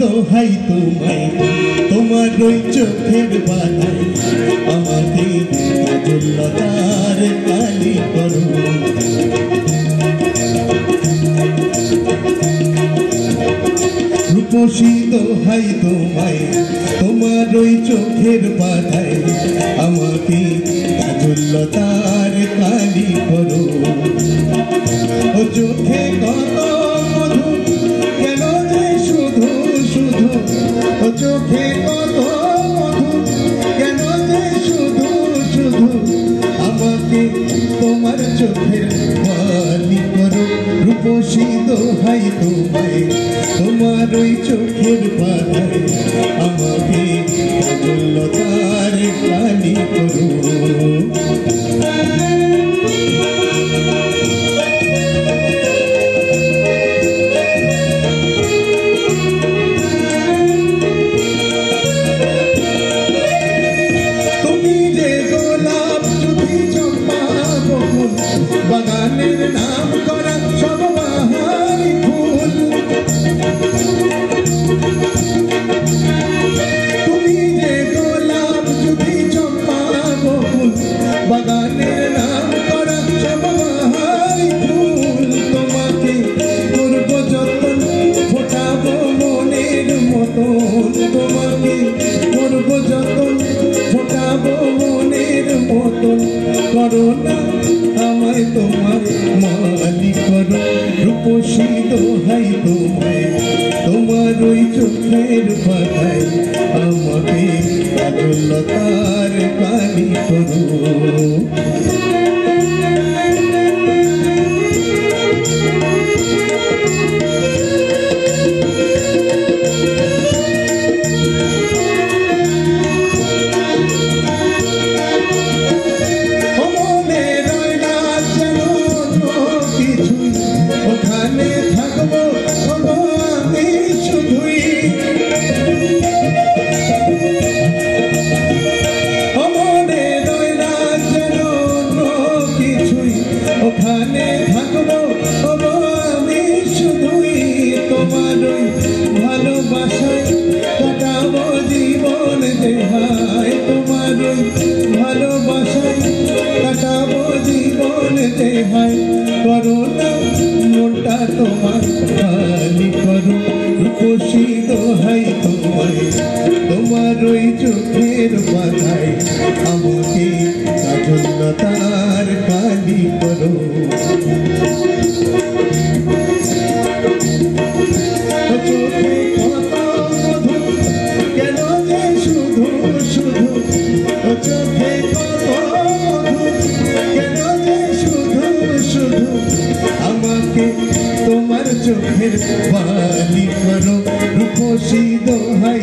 দোহাই তোমায় তোমার ওই চোখের বাধায় আমাকে কাজলতার কালি করো রূপসী দোহাই তোমায় তোমার ওই চোখের বাধায় আমাকে কাজলতার কালি করো ও চোখে কত মধু কেন যে শুধু শুধু ও চোখে কত মধু কেন যে শুধু শুধু আমাকে তোমার চোখের বালি করো রূপসী দোহাই তোমায় তোমার ওই চোখের বাধায় আমাকে কাজলতার কালি করো বাগানের নাম করা সব বাহারি ফুল তুমি যে গোলাপ যদি চম্পা বকুল বাগানের নাম করা সব বাহারি ফুল তোমাকে করব যতন ফোটাবো মনের মতন তোমাকে করব যতন ফোটাবো মনের মতন করো না আমায় তোমার মালি করো রূপসী দোহাই তোমায় তোমার ওই চোখের বাধায় আমাকে কাজলতার কালি করো ওখানে থাকবো আমি শুধুই মনে রয় না যেন কিছুই ওখানে থাকবো আমি শুধুই তোমার ওই ভালোবাসায় কাটাবো জীবন দেহায় তোমার ওই ভালোবাসায় কাটাবো জীবন দেহায় করো না মনটা তোমার খালি করো রূপসী দোহাই তোমায় তোমার ওই চোখের বাধায় আমাকে কাজলতার কালি করো চোখে কত মধু কেন যে শুধু শুধু চোখে কত মধু কেন যে শুধু শুধু আমাকে তোমার চোখের বালি করো রূপসী দোহাই